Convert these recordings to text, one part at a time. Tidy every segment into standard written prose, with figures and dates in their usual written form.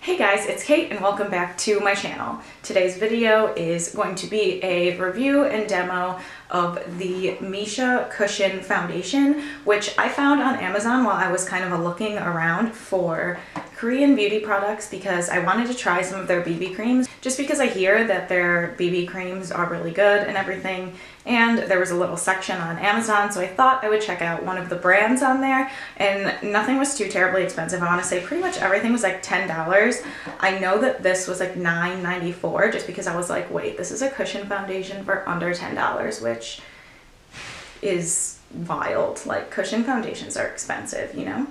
Hey guys, it's Kate and welcome back to my channel. Today's video is going to be a review and demo of the Missha Cushion foundation, which I found on Amazon while I was kind of looking around for Korean beauty products because I wanted to try some of their BB creams just because I hear that their BB creams are really good and everything, and there was a little section on Amazon, so I thought I would check out one of the brands on there, and nothing was too terribly expensive. I want to say pretty much everything was like $10. I know that this was like $9.94 just because I was like, wait, this is a cushion foundation for under $10, which is wild. Like, cushion foundations are expensive, you know?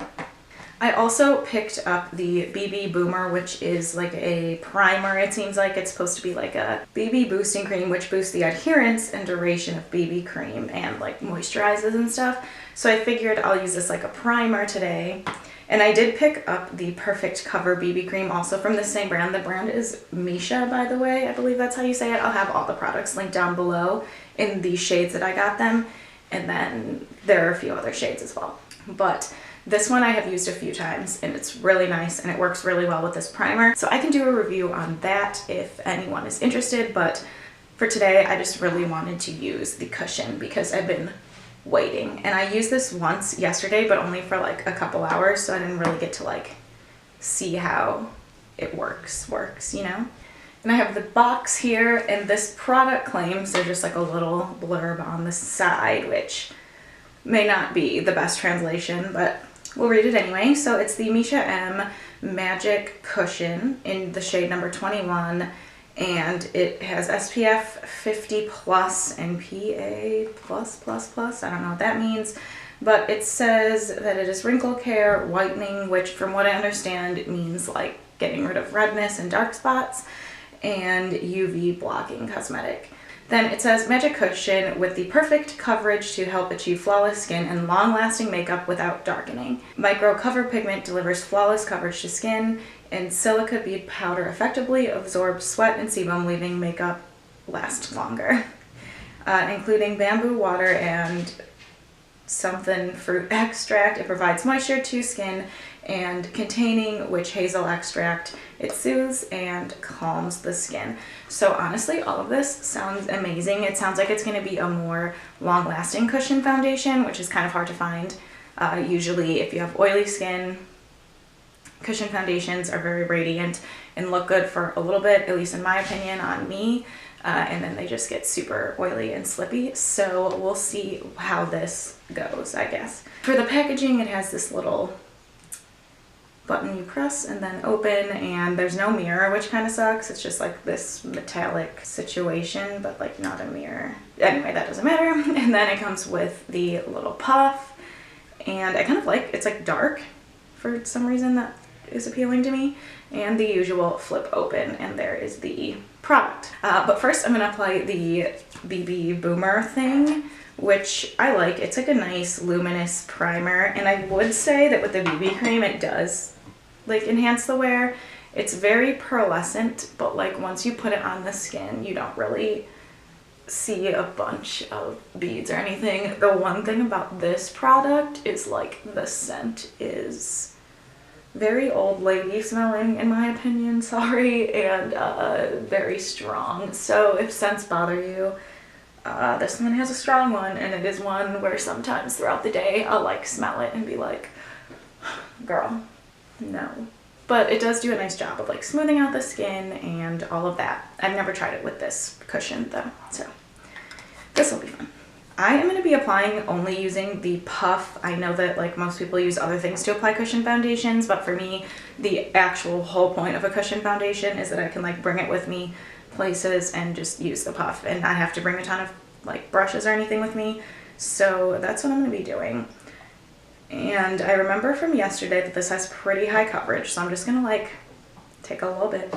I also picked up the BB Boomer, which is like a primer. It seems like it's supposed to be like a BB boosting cream, which boosts the adherence and duration of BB cream and like moisturizes and stuff. So I figured I'll use this like a primer today. And I did pick up the Perfect Cover BB cream also from the same brand. The brand is Missha, by the way. I believe that's how you say it. I'll have all the products linked down below in the shades that I got them. And then there are a few other shades as well. But this one I have used a few times and it's really nice and it works really well with this primer. So I can do a review on that if anyone is interested, but for today I just really wanted to use the cushion because I've been waiting. And I used this once yesterday, but only for like a couple hours, so I didn't really get to like see how it works, you know? And I have the box here, and this product claims there's just like a little blurb on the side, which may not be the best translation, but we'll read it anyway. So it's the Missha M Magic Cushion in the shade number 21, and it has SPF 50 plus and PA plus plus plus. I don't know what that means, but it says that it is wrinkle care, whitening, which from what I understand it means like getting rid of redness and dark spots, and UV blocking cosmetic. Then it says Magic Cushion with the perfect coverage to help achieve flawless skin and long-lasting makeup without darkening. Micro Cover Pigment delivers flawless coverage to skin, and silica bead powder effectively absorbs sweat and sebum, leaving makeup last longer. Including bamboo water and something fruit extract, it provides moisture to skin, and containing witch hazel extract, it soothes and calms the skin. So honestly, all of this sounds amazing. It sounds like it's going to be a more long-lasting cushion foundation, which is kind of hard to find. Usually if you have oily skin, cushion foundations are very radiant and look good for a little bit, at least in my opinion, on me. And then they just get super oily and slippy. So we'll see how this goes, I guess. For the packaging, it has this little button you press and then open, and there's no mirror, which kind of sucks. It's just like this metallic situation, but like not a mirror. Anyway, that doesn't matter. And then it comes with the little puff, and I kind of like, it's like dark for some reason that is appealing to me, and the usual flip open, and there is the product. But first I'm gonna apply the BB Boomer thing, which I like. It's like a nice luminous primer, and I would say that with the BB cream it does like enhance the wear. It's very pearlescent, but like once you put it on the skin you don't really see a bunch of beads or anything. The one thing about this product is like the scent is very old lady smelling in my opinion, sorry, and very strong. So if scents bother you, this one has a strong one, and it is one where sometimes throughout the day I'll like smell it and be like, girl, no. But it does do a nice job of like smoothing out the skin and all of that. I've never tried it with this cushion though, so this will be fun. I am going to be applying only using the puff. I know that like most people use other things to apply cushion foundations, but for me the actual whole point of a cushion foundation is that I can like bring it with me places and just use the puff and not have to bring a ton of like brushes or anything with me. So that's what I'm going to be doing. And I remember from yesterday that this has pretty high coverage, so I'm just going to like take a little bit,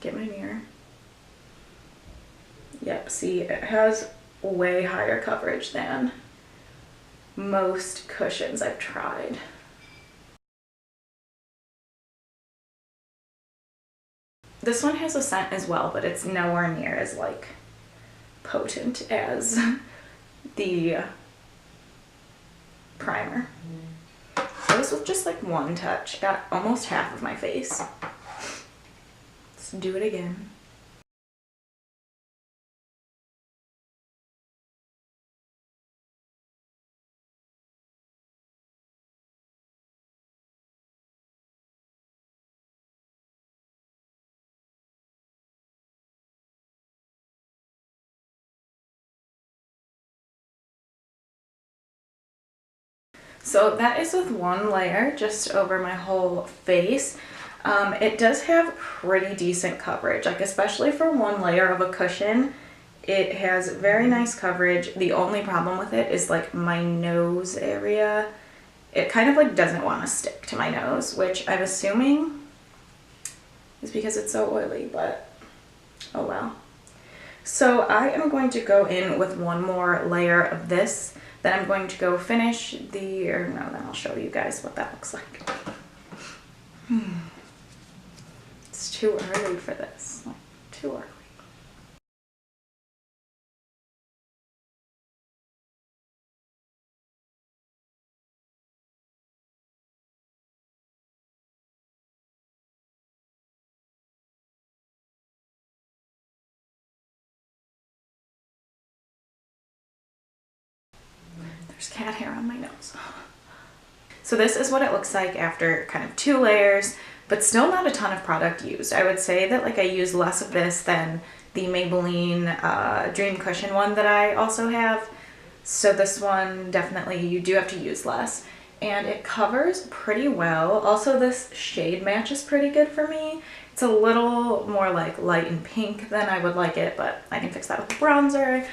get my mirror. Yep, see, it has way higher coverage than most cushions I've tried. This one has a scent as well, but it's nowhere near as like potent as the primer. So this was just like one touch, got almost half of my face. Let's do it again. So that is with one layer just over my whole face. It does have pretty decent coverage, like especially for one layer of a cushion. It has very nice coverage. The only problem with it is like my nose area. It kind of like doesn't want to stick to my nose, which I'm assuming is because it's so oily, but oh well. So I am going to go in with one more layer of this. Then I'm going to go finish then I'll show you guys what that looks like. It's too early for this, like, too early. There's cat hair on my nose. So this is what it looks like after kind of 2 layers, but still not a ton of product used. I would say that like I use less of this than the Maybelline Dream Cushion one that I also have. So this one definitely you do have to use less. And it covers pretty well. Also this shade matches pretty good for me. It's a little more like light and pink than I would like it, but I can fix that with the bronzer.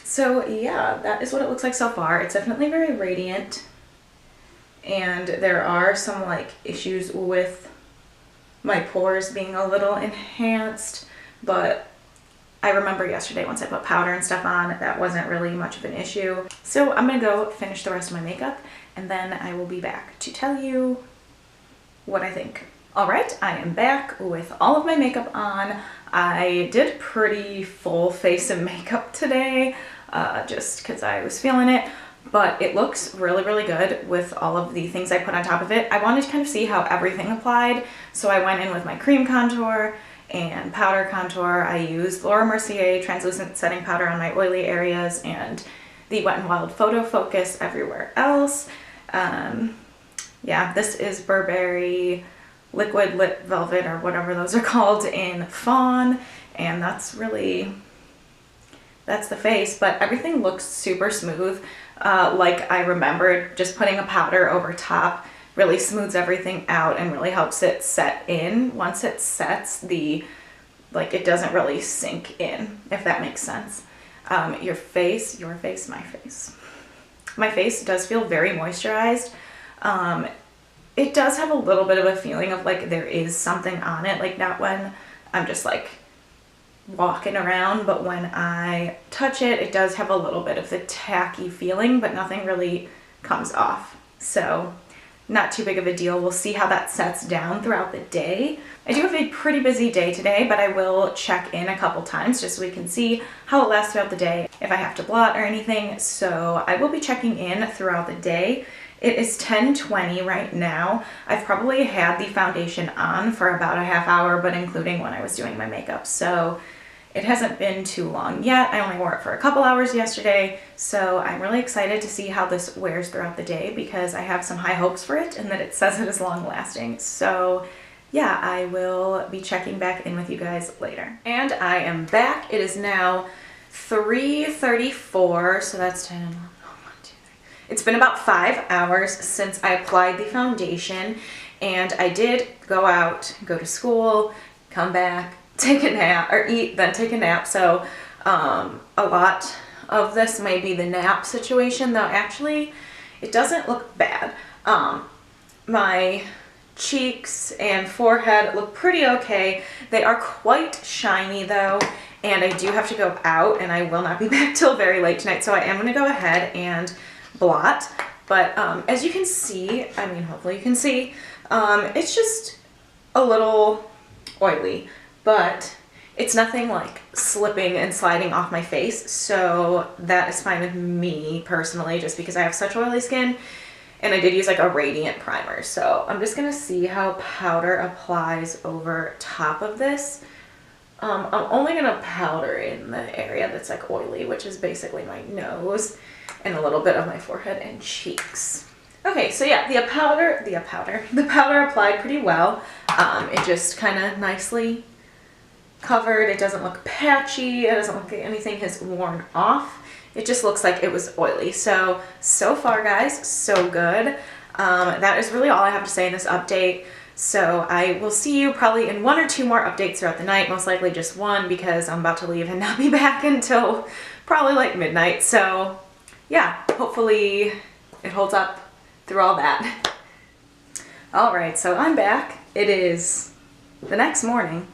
So yeah, that is what it looks like so far. It's definitely very radiant, and there are some like issues with my pores being a little enhanced, but I remember yesterday once I put powder and stuff on, that wasn't really much of an issue. So I'm gonna go finish the rest of my makeup, and then I will be back to tell you what I think. All right, I am back with all of my makeup on. I did pretty full face of makeup today, just because I was feeling it, but it looks really, really good with all of the things I put on top of it. I wanted to kind of see how everything applied, so I went in with my cream contour and powder contour. I used Laura Mercier translucent setting powder on my oily areas and the Wet n Wild Photo Focus everywhere else. Yeah, this is Burberry Liquid Lip Velvet or whatever those are called in Fawn, and that's the face, but everything looks super smooth. Like I remembered, just putting a powder over top really smooths everything out and really helps it set in. Once it sets, it doesn't really sink in, if that makes sense. My face does feel very moisturized. It does have a little bit of a feeling of like there is something on it, like not when I'm just like walking around, but when I touch it, it does have a little bit of the tacky feeling, but nothing really comes off. So not too big of a deal. We'll see how that sets down throughout the day. I do have a pretty busy day today, but I will check in a couple times just so we can see how it lasts throughout the day, if I have to blot or anything. So I will be checking in throughout the day. It is 10:20 right now. I've probably had the foundation on for about a half hour, but including when I was doing my makeup. So it hasn't been too long yet. I only wore it for a couple hours yesterday, so I'm really excited to see how this wears throughout the day because I have some high hopes for it and that it says it is long lasting. So yeah, I will be checking back in with you guys later. And I am back. It is now 3:34, so that's 10, 11, 1, 2, 3. It's been about 5 hours since I applied the foundation, and I did go out, go to school, come back, take a nap, or eat, then take a nap. So a lot of this may be the nap situation, though actually it doesn't look bad. My cheeks and forehead look pretty okay. They are quite shiny though, and I do have to go out and I will not be back till very late tonight, so I am going to go ahead and blot. But as you can see, I mean hopefully you can see, it's just a little oily, but it's nothing like slipping and sliding off my face, so that is fine with me personally, just because I have such oily skin. And I did use like a radiant primer. So I'm just gonna see how powder applies over top of this. I'm only gonna powder in the area that's like oily, which is basically my nose and a little bit of my forehead and cheeks. Okay, so yeah, the powder applied pretty well. It just kind of nicely covered. It doesn't look patchy. It doesn't look like anything has worn off. It just looks like it was oily. So far guys, so good. That is really all I have to say in this update. So I will see you probably in 1 or 2 more updates throughout the night, most likely just one because I'm about to leave and not be back until probably like midnight. So yeah, hopefully it holds up through all that. All right, so I'm back. It is the next morning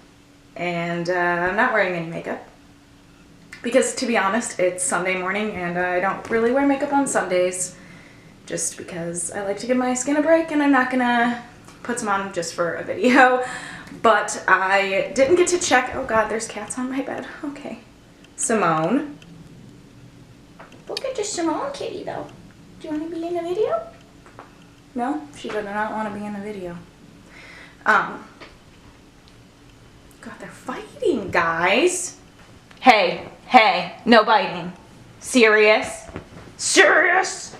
and I'm not wearing any makeup because, to be honest, it's Sunday morning and I don't really wear makeup on Sundays just because I like to give my skin a break and I'm not gonna put some on just for a video. But I didn't get to check. Oh God, there's cats on my bed. Okay. Simone. Look at your Simone kitty though. Do you want to be in a video? No, she does not want to be in a video. God, they're fighting, guys. Hey, no biting. Serious? Serious?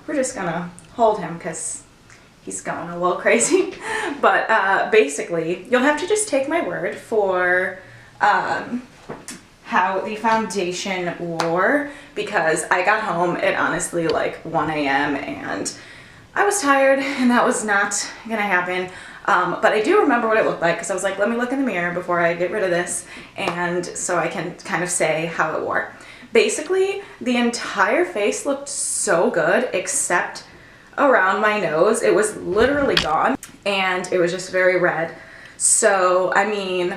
We're just gonna hold him because he's going a little crazy. But basically, you'll have to just take my word for how the foundation wore, because I got home at honestly like 1 a.m. and I was tired and that was not gonna happen. But I do remember what it looked like because I was like, let me look in the mirror before I get rid of this, and so I can kind of say how it wore. Basically, the entire face looked so good except around my nose. It was literally gone and it was just very red. So, I mean,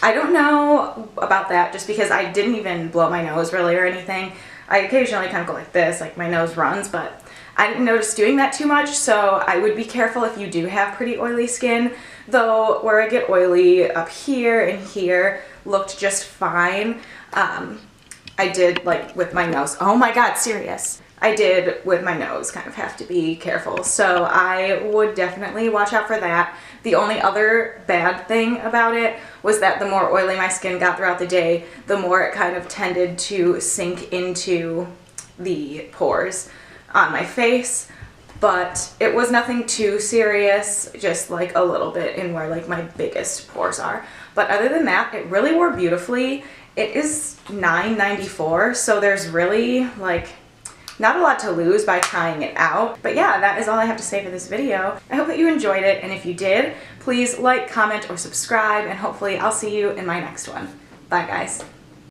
I don't know about that just because I didn't even blow my nose really or anything. I occasionally kind of go like this, like my nose runs, but I didn't notice doing that too much, so I would be careful if you do have pretty oily skin. Though where I get oily up here and here looked just fine. I did like with my nose. Oh my God, serious. I did with my nose kind of have to be careful. So I would definitely watch out for that. The only other bad thing about it was that the more oily my skin got throughout the day, the more it kind of tended to sink into the pores on my face. But it was nothing too serious, just like a little bit in where like my biggest pores are. But other than that, it really wore beautifully. It is $9.94, so there's really like not a lot to lose by trying it out. But yeah, that is all I have to say for this video. I hope that you enjoyed it, and if you did, please like, comment, or subscribe, and hopefully I'll see you in my next one. Bye guys.